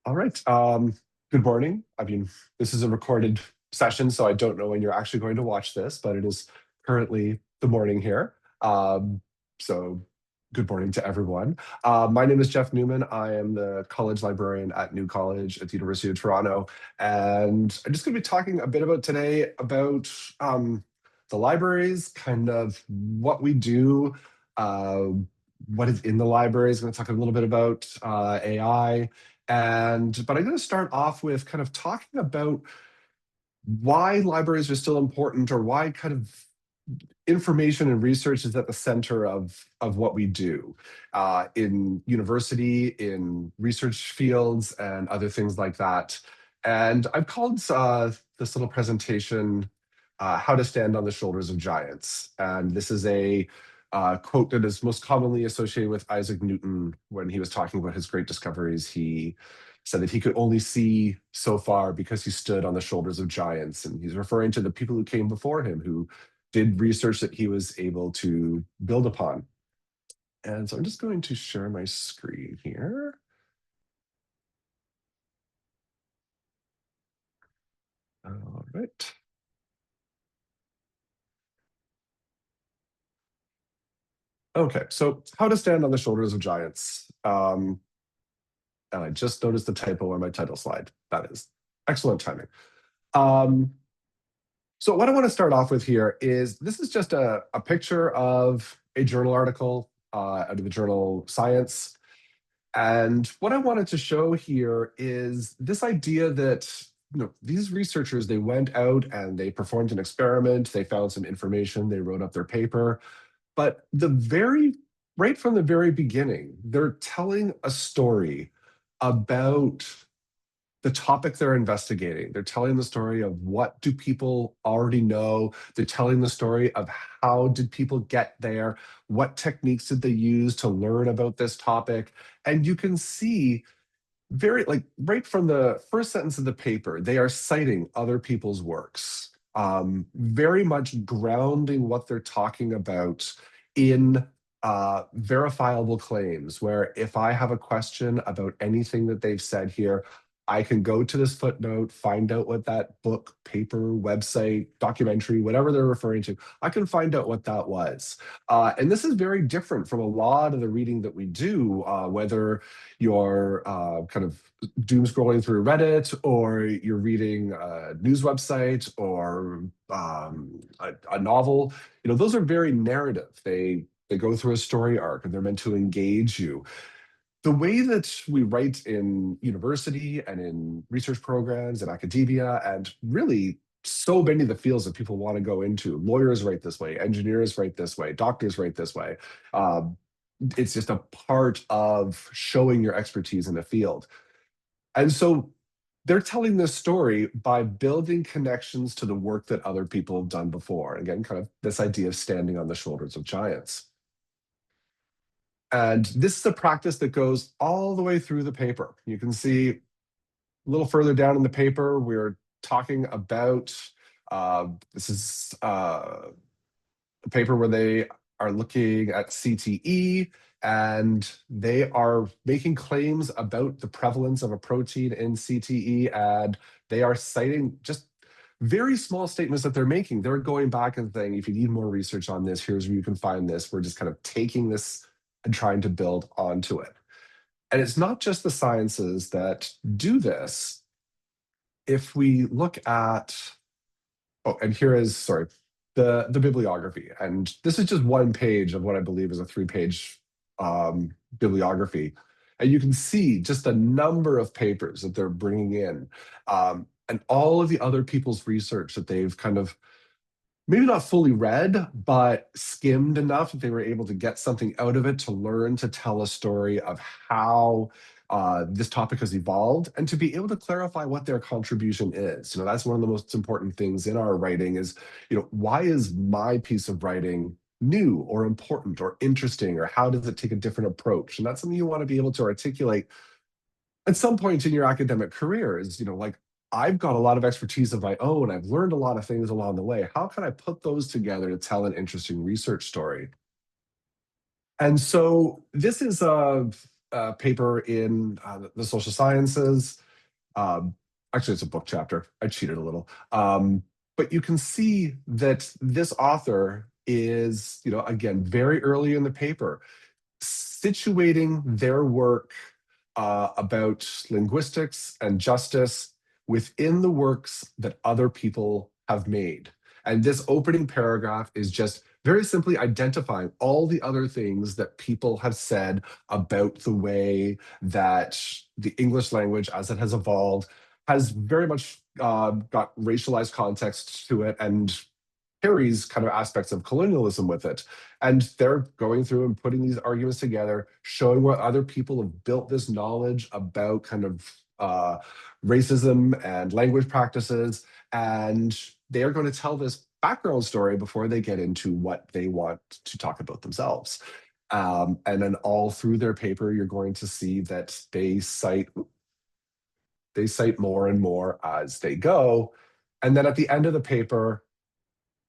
All right. Good morning. I mean, this is a recorded session, so I don't know when you're actually going to watch this, but it is currently the morning here. So good morning to everyone. My name is Jeff Newman. I am the college librarian at New College at the University of Toronto. And I'm just going to be talking a bit about today about the libraries, kind of what we do, uh, what is in the libraries. I'm going to talk a little bit about AI, but I'm going to start off with kind of talking about why libraries are still important, or why kind of information and research is at the center of what we do in university, in research fields, and other things like that. And I've called this little presentation How to Stand on the Shoulders of Giants. And this is a quote that is most commonly associated with Isaac Newton. When he was talking about his great discoveries, he said that he could only see so far because he stood on the shoulders of giants. And he's referring to the people who came before him, who did research that he was able to build upon. And so I'm just going to share my screen here. All right. Okay, so how to stand on the shoulders of giants. And I just noticed the typo on my title slide. That is excellent timing. Um, so what I want to start off with here is, this is just a picture of a journal article out of the journal Science. And what I wanted to show here is this idea that these researchers, they went out and they performed an experiment, they found some information, they wrote up their paper, but right from the very beginning, they're telling a story about the topic they're investigating. They're telling the story of what do people already know. They're telling the story of how did people get there? What techniques did they use to learn about this topic? And you can see right from the first sentence of the paper, they are citing other people's works, very much grounding what they're talking about in verifiable claims, where if I have a question about anything that they've said here, I can go to this footnote, find out what that book, paper, website, documentary, whatever they're referring to, I can find out what that was. And this is very different from a lot of the reading that we do, whether you're kind of doom scrolling through Reddit, or you're reading a news website, or a novel. Those are very narrative. They go through a story arc, and they're meant to engage you. The way that we write in university and in research programs and academia, and really so many of the fields that people want to go into, lawyers write this way, engineers write this way, doctors write this way. It's just a part of showing your expertise in a field. And so they're telling this story by building connections to the work that other people have done before. Again, kind of this idea of standing on the shoulders of giants. And this is a practice that goes all the way through the paper. You can see a little further down in the paper, we're talking about, this is a paper where they are looking at CTE, and they are making claims about the prevalence of a protein in CTE, and they are citing just very small statements that they're making. They're going back and saying, if you need more research on this, here's where you can find this. We're just kind of taking this and trying to build onto it. And it's not just the sciences that do this. If we look at, and here is, sorry, the bibliography. And this is just one page of what I believe is a 3-page bibliography. And you can see just the number of papers that they're bringing in, and all of the other people's research that they've kind of maybe not fully read, but skimmed enough that they were able to get something out of it to learn to tell a story of how this topic has evolved, and to be able to clarify what their contribution is. That's one of the most important things in our writing is, why is my piece of writing new or important or interesting, or how does it take a different approach? And that's something you want to be able to articulate at some point in your academic career is, I've got a lot of expertise of my own. I've learned a lot of things along the way. How can I put those together to tell an interesting research story? And so this is paper in the social sciences. Actually, it's a book chapter. I cheated a little. But you can see that this author is, again, very early in the paper, situating their work about linguistics and justice within the works that other people have made. And this opening paragraph is just very simply identifying all the other things that people have said about the way that the English language, as it has evolved, has very much got racialized context to it and carries kind of aspects of colonialism with it. And they're going through and putting these arguments together, showing what other people have built this knowledge about kind of racism and language practices. And they are going to tell this background story before they get into what they want to talk about themselves. And then all through their paper, you're going to see that they cite more and more as they go. And then at the end of the paper,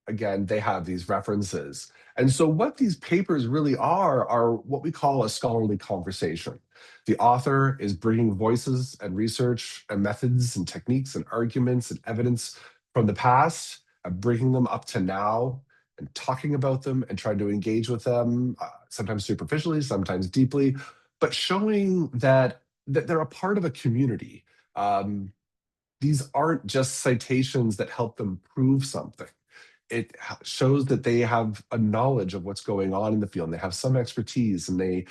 again, they have these references. And so what these papers really are what we call a scholarly conversation. The author is bringing voices and research and methods and techniques and arguments and evidence from the past and bringing them up to now and talking about them and trying to engage with them, sometimes superficially, sometimes deeply, but showing that they're a part of a community. These aren't just citations that help them prove something. It shows that they have a knowledge of what's going on in the field, and they have some expertise, and they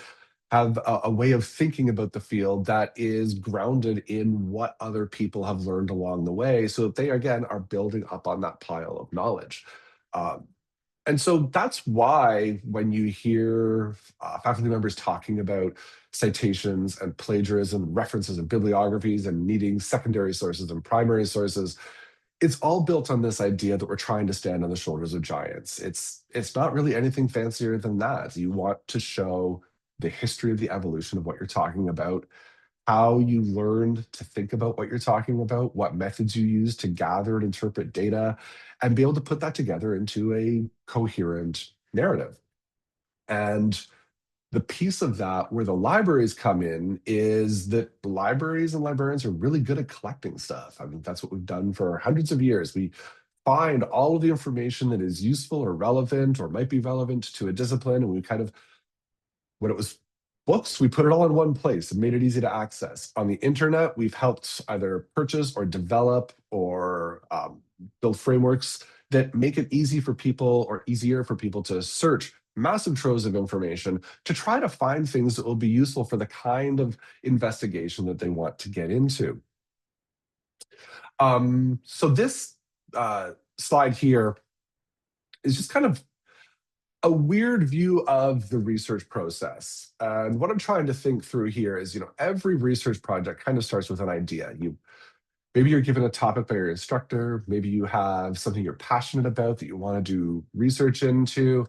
have a way of thinking about the field that is grounded in what other people have learned along the way, so that they, again, are building up on that pile of knowledge. And so that's why when you hear faculty members talking about citations and plagiarism, references and bibliographies, and needing secondary sources and primary sources, it's all built on this idea that we're trying to stand on the shoulders of giants. It's not really anything fancier than that. You want to show the history of the evolution of what you're talking about, how you learned to think about what you're talking about, what methods you use to gather and interpret data, and be able to put that together into a coherent narrative. And the piece of that where the libraries come in is that libraries and librarians are really good at collecting stuff. I mean, that's what we've done for hundreds of years. We find all of the information that is useful or relevant or might be relevant to a discipline, and we kind of, when it was books, we put it all in one place and made it easy to access. On the internet, we've helped either purchase or develop or build frameworks that make it easy for people or easier for people to search massive troves of information to try to find things that will be useful for the kind of investigation that they want to get into. So this slide here is just kind of a weird view of the research process. And what I'm trying to think through here is, every research project kind of starts with an idea. Maybe you're given a topic by your instructor, maybe you have something you're passionate about that you want to do research into.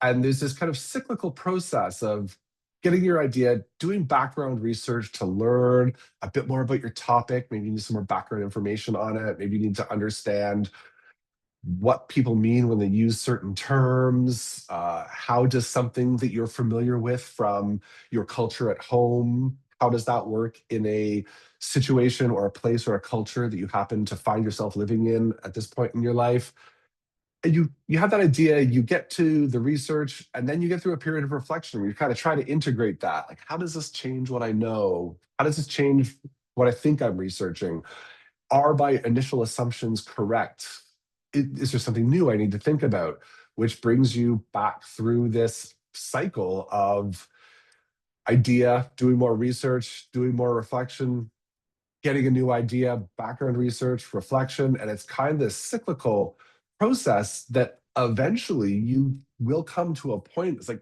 And there's this kind of cyclical process of getting your idea, doing background research to learn a bit more about your topic. Maybe you need some more background information on it. Maybe you need to understand what people mean when they use certain terms. How does something that you're familiar with from your culture at home, how does that work in a situation or a place or a culture that you happen to find yourself living in at this point in your life? And you have that idea, you get to the research, and then you get through a period of reflection where you kind of try to integrate that. Like, how does this change what I know? How does this change what I think I'm researching? Are my initial assumptions correct? Is there something new I need to think about? Which brings you back through this cycle of idea, doing more research, doing more reflection, getting a new idea, background research, reflection, and it's kind of this cyclical process that eventually you will come to a point. It's like,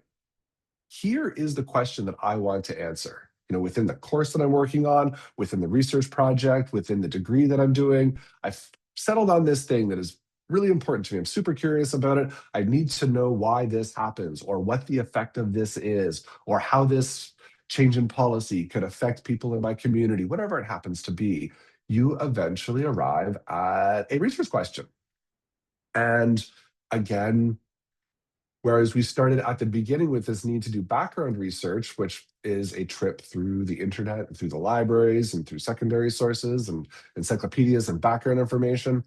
here is the question that I want to answer. Within the course that I'm working on, within the research project, within the degree that I'm doing, I've settled on this thing that is really important to me. I'm super curious about it. I need to know why this happens, or what the effect of this is, or how this change in policy could affect people in my community, whatever it happens to be. You eventually arrive at a research question. And again, Whereas we started at the beginning with this need to do background research, which is a trip through the internet and through the libraries and through secondary sources and encyclopedias and background information.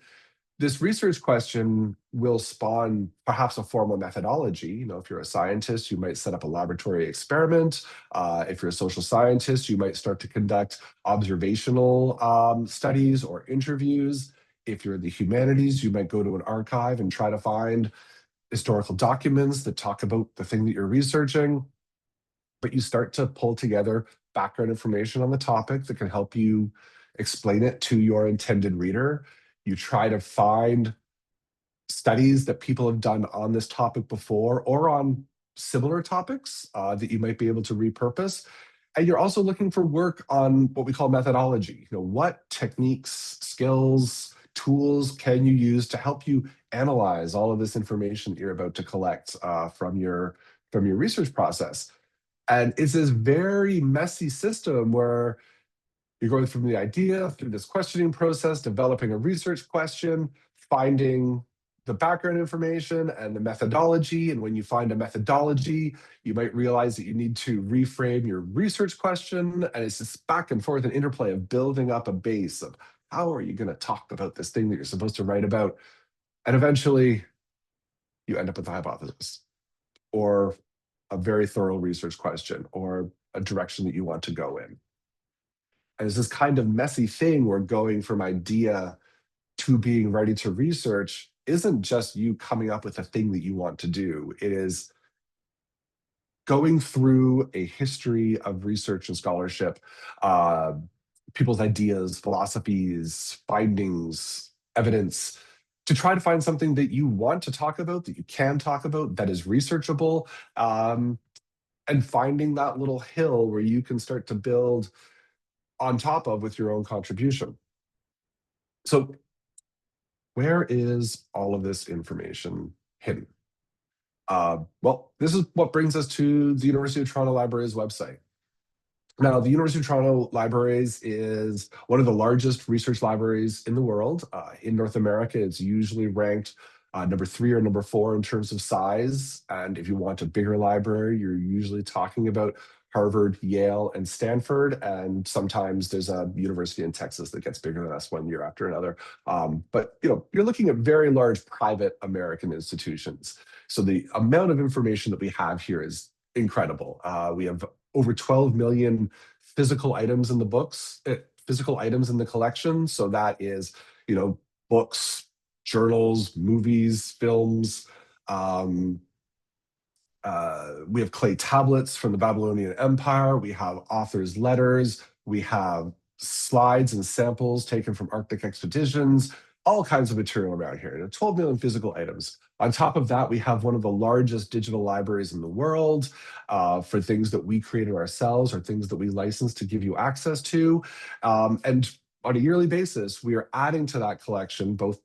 This research question will spawn perhaps a formal methodology. You know, if you're a scientist, you might set up a laboratory experiment. If you're a social scientist, you might start to conduct observational studies or interviews. If you're in the humanities, you might go to an archive and try to find historical documents that talk about the thing that you're researching. But you start to pull together background information on the topic that can help you explain it to your intended reader. You try to find studies that people have done on this topic before or on similar topics that you might be able to repurpose. And you're also looking for work on what we call methodology. You know, what techniques, skills, tools can you use to help you analyze all of this information that you're about to collect from your research process? And it's this very messy system where you're going from the idea through this questioning process, developing a research question, finding the background information and the methodology. And when you find a methodology, you might realize that you need to reframe your research question. And it's this back and forth and interplay of building up a base of how are you going to talk about this thing that you're supposed to write about? And eventually you end up with a hypothesis or a very thorough research question or a direction that you want to go in. And it's this kind of messy thing where going from idea to being ready to research isn't just you coming up with a thing that you want to do. It is going through a history of research and scholarship, people's ideas, philosophies, findings, evidence, to try to find something that you want to talk about, that you can talk about, that is researchable, and finding that little hill where you can start to build on top of with your own contribution. So where is all of this information hidden? Well, this is what brings us to the University of Toronto Libraries website. Now, the University of Toronto Libraries is one of the largest research libraries in the world. In North America, it's usually ranked number 3 or number 4 in terms of size. And if you want a bigger library, you're usually talking about Harvard, Yale, and Stanford. And sometimes there's a university in Texas that gets bigger than us one year after another. But you're looking at very large private American institutions. So the amount of information that we have here is incredible. We have over 12 million physical items in the books, physical items in the collection. So that is, books, journals, movies, films. We have clay tablets from the Babylonian Empire. We have authors' letters. We have slides and samples taken from Arctic expeditions, all kinds of material around here. 12 million physical items. On top of that, we have one of the largest digital libraries in the world for things that we created ourselves or things that we license to give you access to. And on a yearly basis, we are adding to that collection both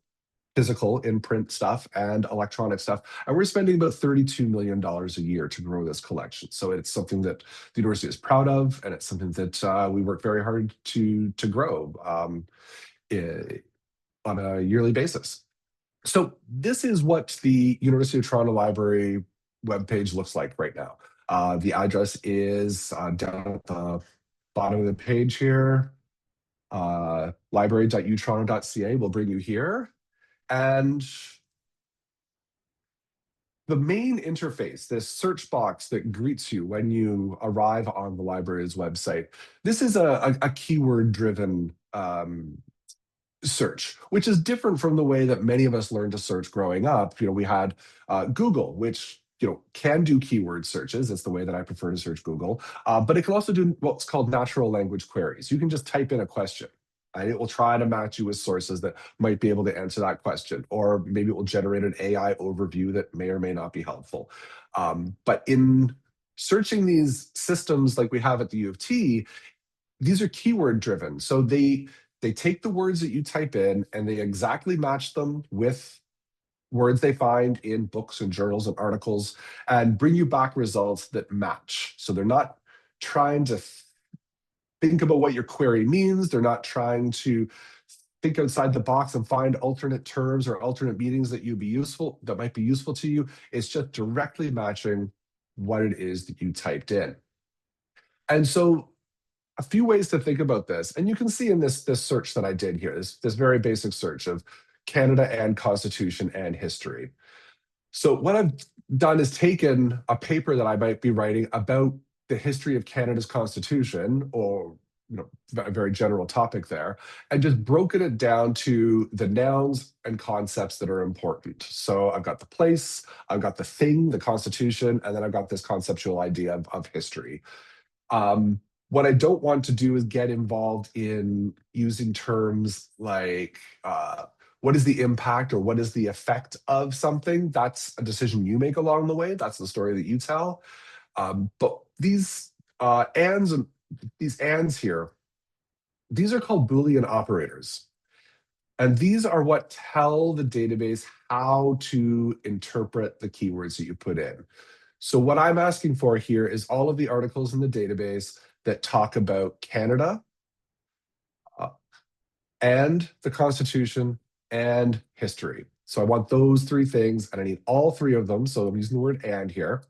physical in-print stuff and electronic stuff. And we're spending about $32 million a year to grow this collection. So it's something that the university is proud of, and it's something that we work very hard to grow on a yearly basis. So this is what the University of Toronto Library webpage looks like right now. The address is down at the bottom of the page here. Library.utoronto.ca will bring you here. And the main interface, this search box that greets you when you arrive on the library's website, this is a keyword-driven search, which is different from the way that many of us learned to search growing up. We had Google, which can do keyword searches. It's the way that I prefer to search Google. But it can also do what's called natural language queries. You can just type in a question, and it will try to match you with sources that might be able to answer that question. Or maybe it will generate an AI overview that may or may not be helpful. But in searching these systems like we have at the U of T, these are keyword driven. So they take the words that you type in and they exactly match them with words they find in books and journals and articles and bring you back results that match. So they're not trying to think about what your query means. They're not trying to think outside the box and find alternate terms or alternate meanings that might be useful to you. It's just directly matching what it is that you typed in. And so a few ways to think about this, and you can see in this search that I did here, this very basic search of Canada and Constitution and history. So what I've done is taken a paper that I might be writing about the history of Canada's Constitution, or a very general topic there, and just broken it down to the nouns and concepts that are important. So I've got the place, I've got the thing, the Constitution, and then I've got this conceptual idea of history. What I don't want to do is get involved in using terms like what is the impact or what is the effect of something. That's a decision you make along the way. That's the story that you tell. But these ands and these ands here, these are called Boolean operators. And these are what tell the database how to interpret the keywords that you put in. So what I'm asking for here is all of the articles in the database that talk about Canada and the Constitution and history. So I want those three things, and I need all three of them. So I'm using the word "and" here.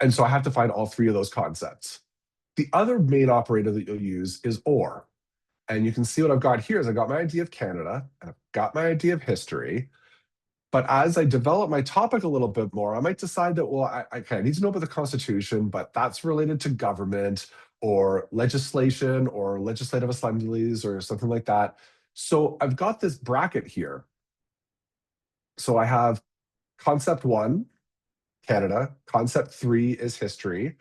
And so I have to find all three of those concepts. The other main operator that you'll use is "or." And you can see what I've got here is I've got my idea of Canada, and I've got my idea of history. But as I develop my topic a little bit more, I might decide that, well, I need to know about the Constitution, but that's related to government or legislation or legislative assemblies or something like that. So I've got this bracket here. So I have concept 1, Canada, concept 3 is history.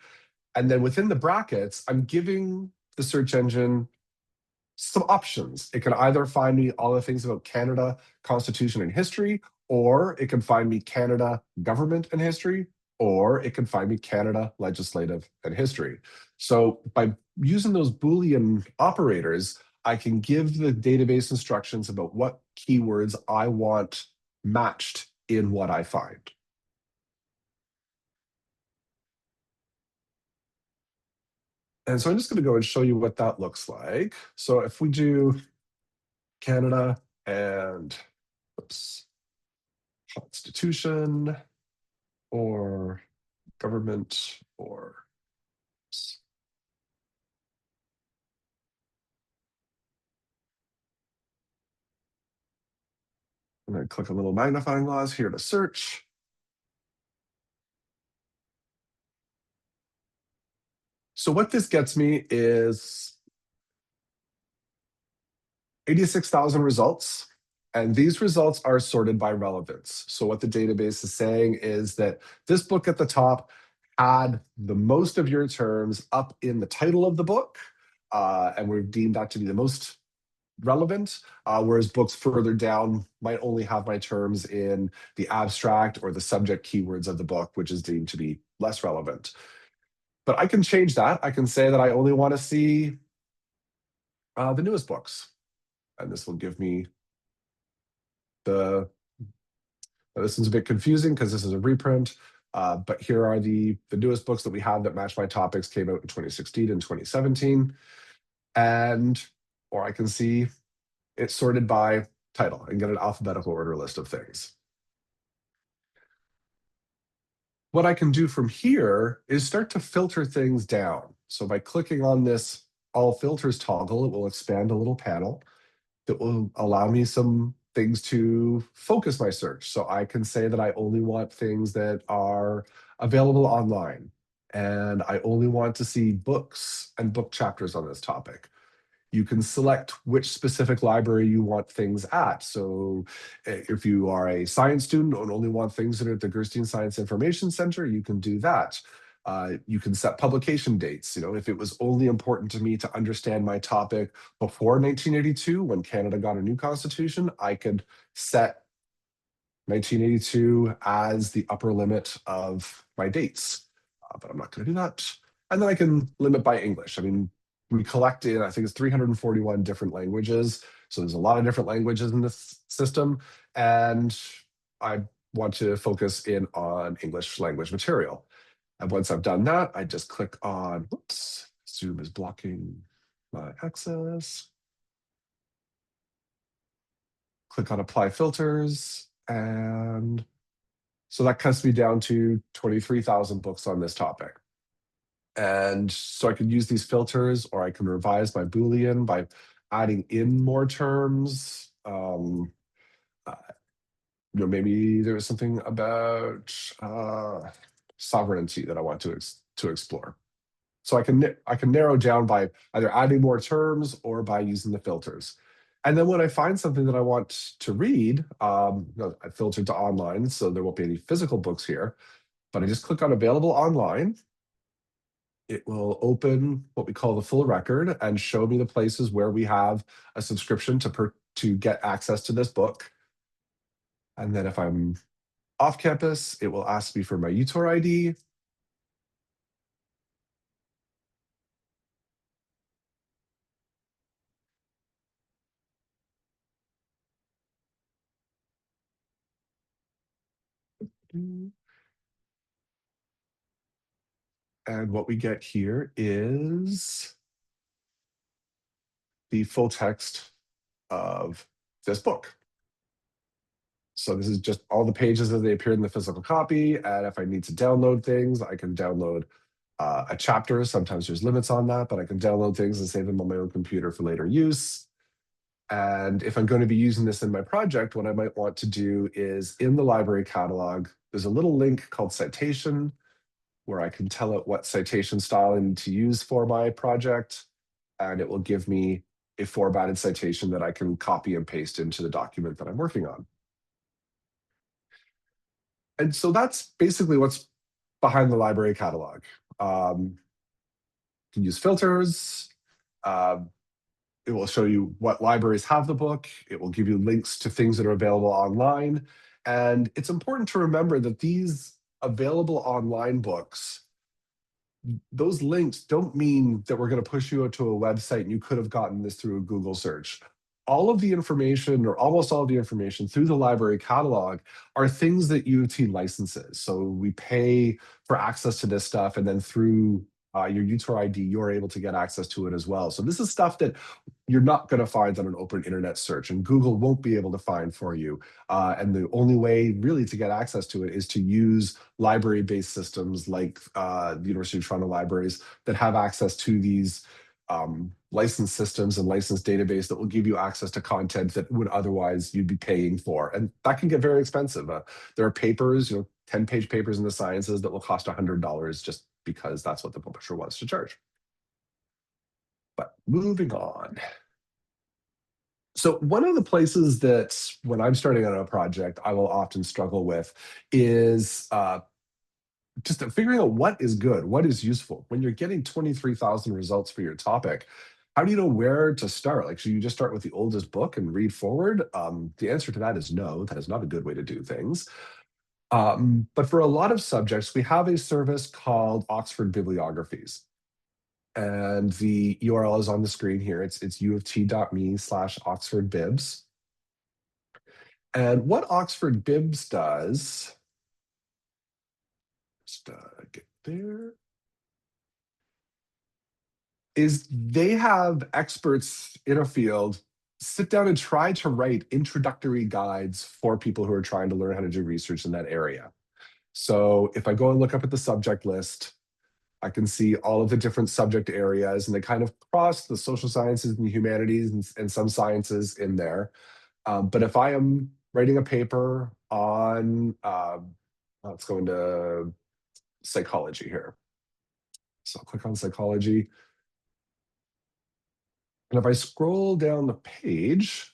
And then within the brackets, I'm giving the search engine some options. It can either find me all the things about Canada, Constitution, and history, or it can find me Canada, government, and history, or it can find me Canada, legislative, and history. So by using those Boolean operators, I can give the database instructions about what keywords I want matched in what I find. And so I'm just going to go and show you what that looks like. So if we do Canada and Constitution or government or I'm going to click a little magnifying glass here to search. So what this gets me is 86,000 results. And these results are sorted by relevance. So what the database is saying is that this book at the top had the most of your terms up in the title of the book, and we've deemed that to be the most relevant, whereas books further down might only have my terms in the abstract or the subject keywords of the book, which is deemed to be less relevant. But I can change that. I can say that I only want to see the newest books. And this will give me this one's a bit confusing because this is a reprint, but here are the newest books that we have that match my topics, came out in 2016 and 2017. Or I can see it's sorted by title and get an alphabetical order list of things. What I can do from here is start to filter things down. So by clicking on this all filters toggle, it will expand a little panel that will allow me some things to focus my search. So I can say that I only want things that are available online, and I only want to see books and book chapters on this topic. You can select which specific library you want things at. So if you are a science student and only want things that are at the Gerstein Science Information Center, you can do that. You can set publication dates. If it was only important to me to understand my topic before 1982, when Canada got a new constitution, I could set 1982 as the upper limit of my dates. But I'm not going to do that. And then I can limit by English. I mean, we collect in, I think it's 341 different languages. So there's a lot of different languages in this system. And I want to focus in on English language material. And once I've done that, I just click on, Zoom is blocking my access. click on apply filters, and so that cuts me down to 23,000 books on this topic. And so I can use these filters, or I can revise my Boolean by adding in more terms. Uh, maybe there was something about sovereignty that I want to explore. So I can narrow down by either adding more terms or by using the filters. And then when I find something that I want to read, I filtered to online, so there won't be any physical books here, but I just click on available online. It will open what we call the full record and show me the places where we have a subscription to get access to this book. And then if I'm off campus, it will ask me for my UTOR ID. And what we get here is the full text of this book. So this is just all the pages as they appear in the physical copy. And if I need to download things, I can download a chapter. Sometimes there's limits on that, but I can download things and save them on my own computer for later use. And if I'm going to be using this in my project, what I might want to do is in the library catalog, there's a little link called citation where I can tell it what citation style I need to use for my project. And it will give me a formatted citation that I can copy and paste into the document that I'm working on. And so that's basically what's behind the library catalog. You can use filters. It will show you what libraries have the book. It will give you links to things that are available online. And it's important to remember that these available online books, those links don't mean that we're going to push you to a website and you could have gotten this through a Google search. All of the information, or almost all of the information through the library catalog, are things that U of T licenses. So we pay for access to this stuff, and then through your UTOR ID, you're able to get access to it as well. So this is stuff that you're not going to find on an open internet search, and Google won't be able to find for you. And the only way really to get access to it is to use library-based systems like the University of Toronto libraries that have access to these licensed systems and licensed database that will give you access to content that would otherwise you'd be paying for. And that can get very expensive. There are papers, 10-page papers in the sciences that will cost $100 just because that's what the publisher wants to charge. But moving on. So one of the places that when I'm starting on a project, I will often struggle with is just figuring out what is good, what is useful. When you're getting 23,000 results for your topic, how do you know where to start? Like, should you just start with the oldest book and read forward? The answer to that is no. That is not a good way to do things. But for a lot of subjects, we have a service called Oxford Bibliographies. And the URL is on the screen here. It's uoft.me/OxfordBibs. And what Oxford Bibs does, just get there, is they have experts in a field sit down and try to write introductory guides for people who are trying to learn how to do research in that area. So if I go and look up at the subject list, I can see all of the different subject areas, and they kind of cross the social sciences and the humanities and some sciences in there. But if I am writing a paper on, let's go into psychology here. So I'll click on psychology. And if I scroll down the page,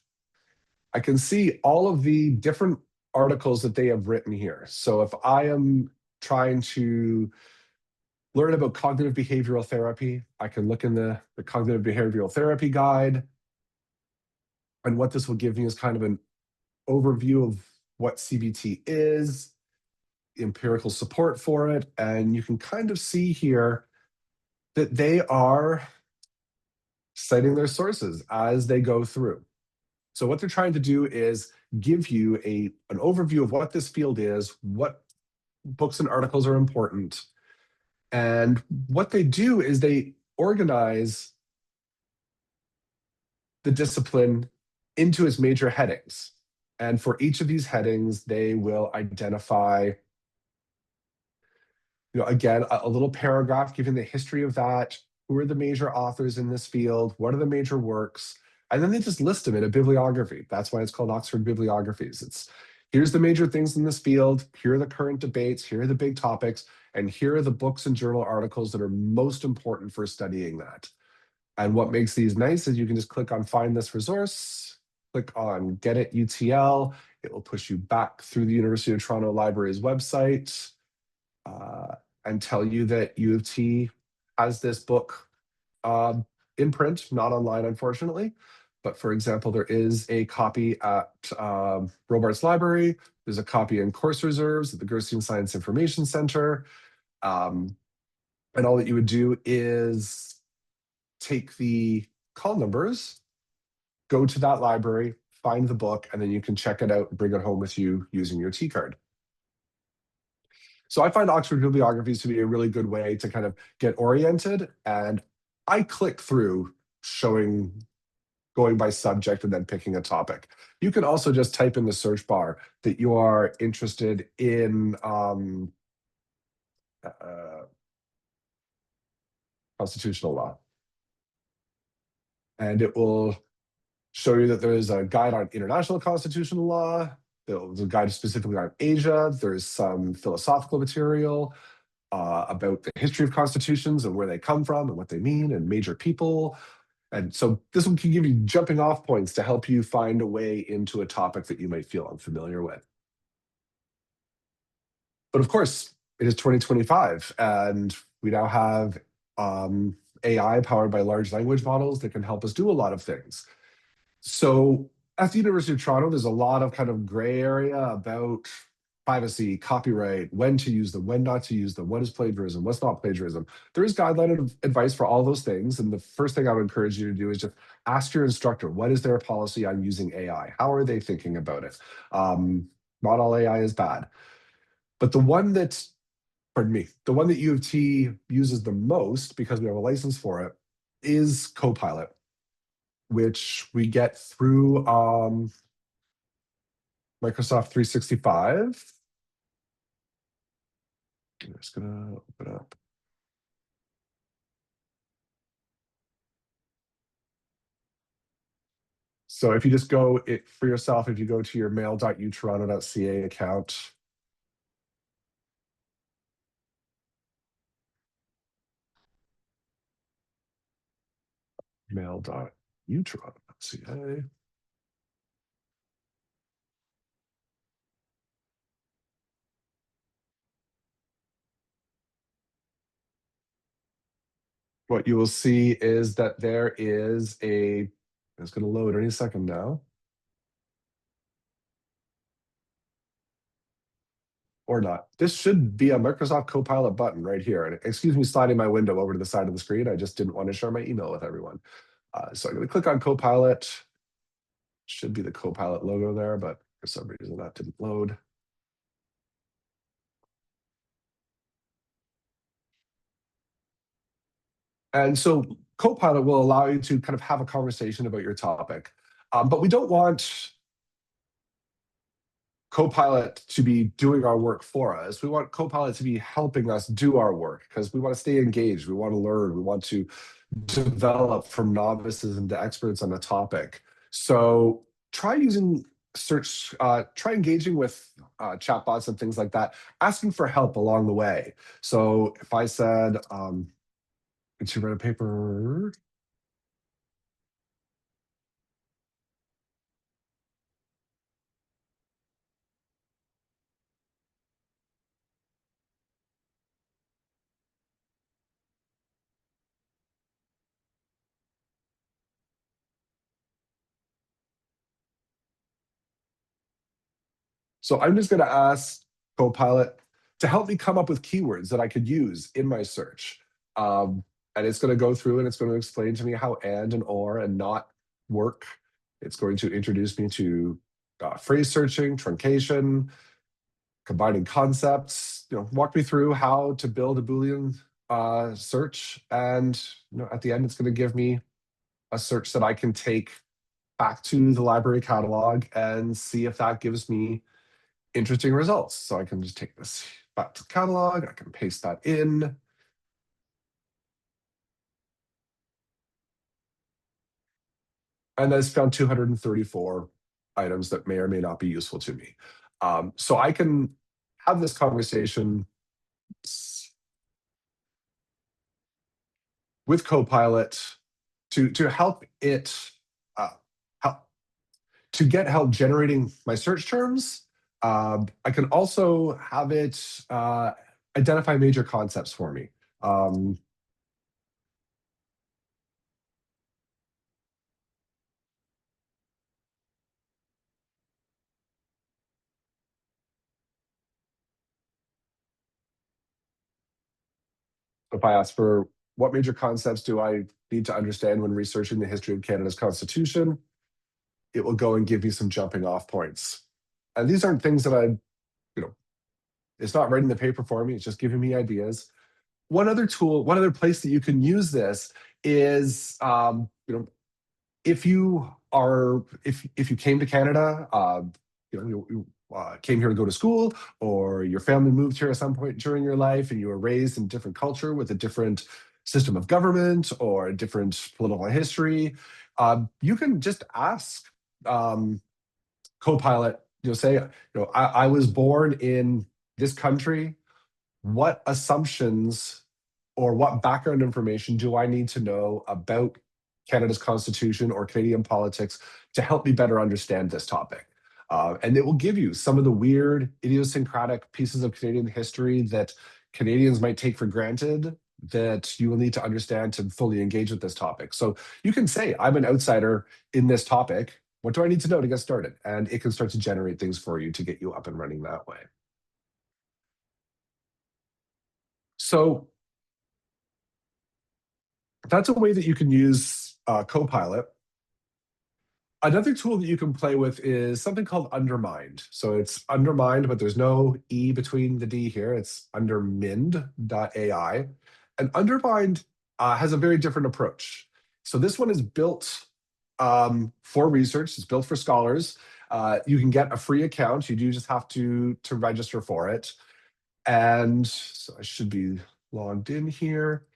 I can see all of the different articles that they have written here. So if I am trying to learn about cognitive behavioral therapy, I can look in the cognitive behavioral therapy guide. And what this will give me is kind of an overview of what CBT is, empirical support for it. And you can kind of see here that they are citing their sources as they go through. So what they're trying to do is give you an overview of what this field is, what books and articles are important. And what they do is they organize the discipline into its major headings. And for each of these headings, they will identify, again, a little paragraph giving the history of that, who are the major authors in this field, what are the major works, and then they just list them in a bibliography. That's why it's called Oxford Bibliographies. Here's the major things in this field, here are the current debates, here are the big topics, and here are the books and journal articles that are most important for studying that. And what makes these nice is you can just click on Find This Resource, click on Get It UTL. It will push you back through the University of Toronto Library's website and tell you that U of T has this book in print, not online, unfortunately. But for example, there is a copy at Robarts Library. There's a copy in course reserves at the Gerstein Science Information Center. And all that you would do is take the call numbers, go to that library, find the book, and then you can check it out and bring it home with you using your T card. So I find Oxford Bibliographies to be a really good way to kind of get oriented. And I click through going by subject and then picking a topic. You can also just type in the search bar that you are interested in constitutional law. And it will show you that there is a guide on international constitutional law. There's a guide specifically on Asia. There's some philosophical material about the history of constitutions and where they come from and what they mean and major people. And so this one can give you jumping off points to help you find a way into a topic that you might feel unfamiliar with. But of course, it is 2025, and we now have AI powered by large language models that can help us do a lot of things. So at the University of Toronto, there's a lot of kind of gray area about privacy, copyright, when to use them, when not to use them, what is plagiarism, what's not plagiarism. There is guideline advice for all those things. And the first thing I would encourage you to do is just ask your instructor, what is their policy on using AI? How are they thinking about it? Not all AI is bad. But the one that U of T uses the most, because we have a license for it, is Copilot, which we get through Microsoft 365. I'm just going to open up. So if you just go for yourself, if you go to your mail.utoronto.ca account, mail.utoronto.ca. What you will see is that there is it's going to load any second now. Or not. This should be a Microsoft Copilot button right here. And excuse me sliding my window over to the side of the screen. I just didn't want to share my email with everyone. So I'm going to click on Copilot. Should be the Copilot logo there, but for some reason that didn't load. And so Copilot will allow you to kind of have a conversation about your topic. But we don't want Copilot to be doing our work for us. We want Copilot to be helping us do our work because we want to stay engaged. We want to learn. We want to develop from novices into experts on the topic. So try using try engaging with chatbots and things like that, asking for help along the way. So if I said, to write a paper, so I'm just going to ask Copilot to help me come up with keywords that I could use in my search. And it's going to go through and it's going to explain to me how and or and not work. It's going to introduce me to phrase searching, truncation, combining concepts, walk me through how to build a Boolean search. And at the end, it's going to give me a search that I can take back to the library catalog and see if that gives me interesting results. So I can just take this back to the catalog, I can paste that in. And that's found 234 items that may or may not be useful to me. So I can have this conversation with Copilot to help it help, to get help generating my search terms. I can also have it identify major concepts for me. If I ask for what major concepts do I need to understand when researching the history of Canada's Constitution, it will go and give me some jumping off points. And these aren't things that it's not writing the paper for me, it's just giving me ideas. One other tool, one other place that you can use this is, if you came to Canada, you came here to go to school, or your family moved here at some point during your life, and you were raised in a different culture with a different system of government or a different political history, you can just ask Copilot. Say, I was born in this country. What assumptions or what background information do I need to know about Canada's Constitution or Canadian politics to help me better understand this topic? And it will give you some of the weird, idiosyncratic pieces of Canadian history that Canadians might take for granted that you will need to understand to fully engage with this topic. So you can say, I'm an outsider in this topic. What do I need to know to get started? And it can start to generate things for you to get you up and running that way. So that's a way that you can use Copilot. Another tool that you can play with is something called Undermined. So it's Undermined, but there's no E between the D here. It's undermind.ai. And Undermined has a very different approach. So this one is built for research. It's built for scholars. You can get a free account. You do just have to register for it. And so I should be logged in here.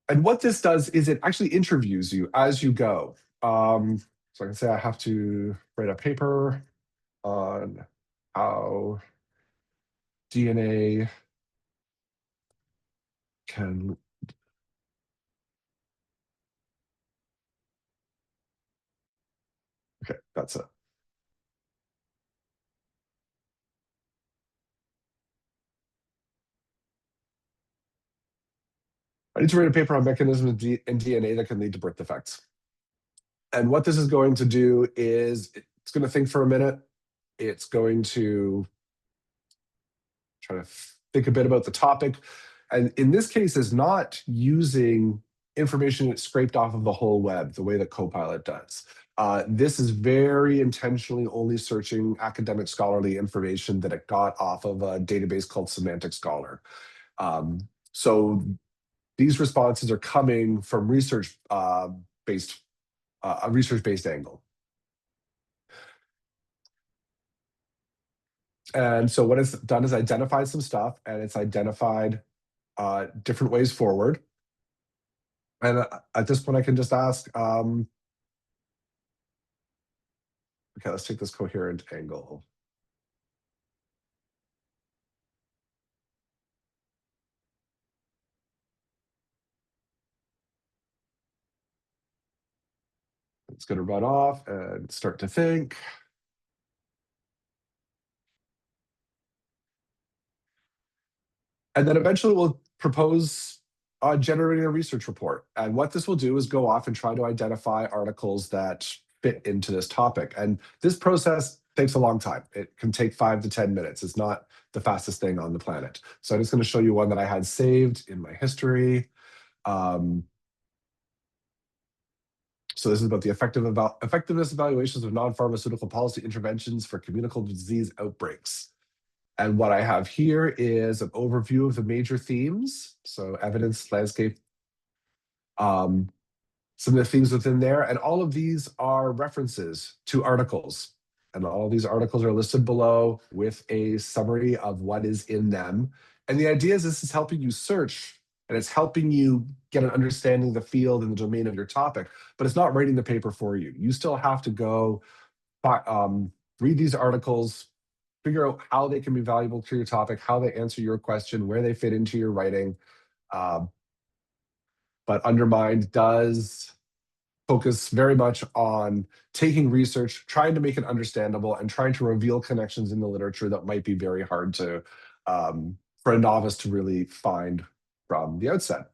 And what this does is it actually interviews you as you go. So I can say I have to write a paper on how DNA can. Okay, that's it. I need to write a paper on mechanisms in DNA that can lead to birth defects. And what this is going to do is it's going to think for a minute. It's going to try to think a bit about the topic. And in this case, is not using information scraped off of the whole web the way that Copilot does. This is very intentionally only searching academic scholarly information that it got off of a database called Semantic Scholar. So these responses are coming from research-based a research-based angle. And so what it's done is identified some stuff, and it's identified different ways forward. And at this point, I can just ask, okay, let's take this coherent angle. It's going to run off and start to think. And then eventually we'll propose generating a research report. And what this will do is go off and try to identify articles that fit into this topic. And this process takes a long time. It can take 5 to 10 minutes. It's not the fastest thing on the planet. So I'm just going to show you one that I had saved in my history. So this is about the effectiveness evaluations of non-pharmaceutical policy interventions for communicable disease outbreaks. And what I have here is an overview of the major themes. So evidence, landscape, some of the themes within there. And all of these are references to articles. And all of these articles are listed below with a summary of what is in them. And the idea is this is helping you search, and it's helping you get an understanding of the field and the domain of your topic, but it's not writing the paper for you. You still have to go read these articles, figure out how they can be valuable to your topic, how they answer your question, where they fit into your writing. But Undermined does focus very much on taking research, trying to make it understandable, and trying to reveal connections in the literature that might be very hard to for a novice to really find from the outset.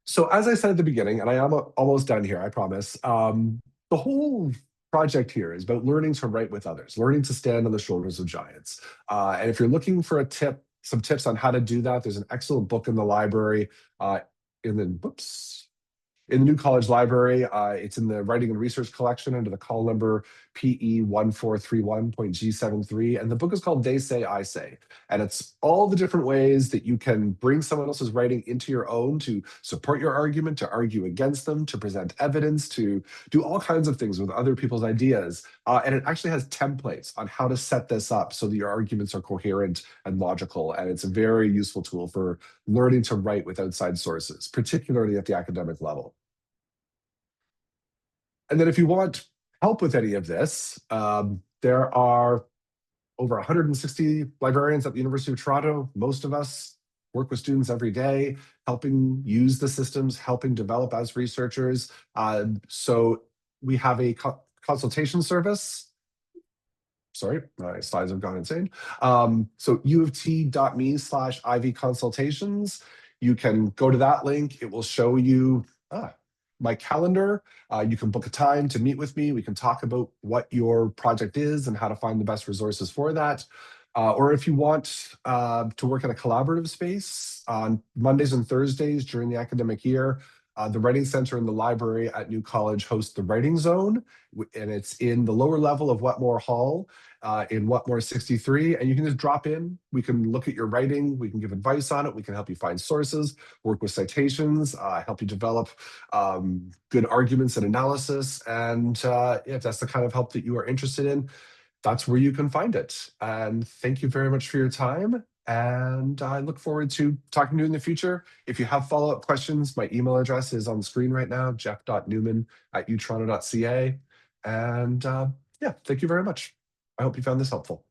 So as I said at the beginning, and I am almost done here, I promise, the whole project here is about learning to write with others, learning to stand on the shoulders of giants. And if you're looking for some tips on how to do that, there's an excellent book in the library in the New College Library. It's in the Writing and Research collection under the call number PE1431.G73. And the book is called They Say, I Say. And it's all the different ways that you can bring someone else's writing into your own to support your argument, to argue against them, to present evidence, to do all kinds of things with other people's ideas. And it actually has templates on how to set this up so that your arguments are coherent and logical. And it's a very useful tool for learning to write with outside sources, particularly at the academic level. And then if you want help with any of this, there are over 160 librarians at the University of Toronto. Most of us work with students every day, helping use the systems, helping develop as researchers. So we have a consultation service. Sorry, my slides have gone insane. So uoft.me/Ivey consultations. You can go to that link. It will show you my calendar. You can book a time to meet with me. We can talk about what your project is and how to find the best resources for that. Or if you want to work in a collaborative space on Mondays and Thursdays during the academic year, the Writing Center and the library at New College host the Writing Zone, and it's in the lower level of Wetmore Hall in Wetmore 63. And you can just drop in. We can look at your writing. We can give advice on it. We can help you find sources, work with citations, help you develop good arguments and analysis. And if that's the kind of help that you are interested in, that's where you can find it. And thank you very much for your time. And I look forward to talking to you in the future. If you have follow-up questions, my email address is on screen right now, jeff.newman@utoronto.ca. And yeah, thank you very much. I hope you found this helpful.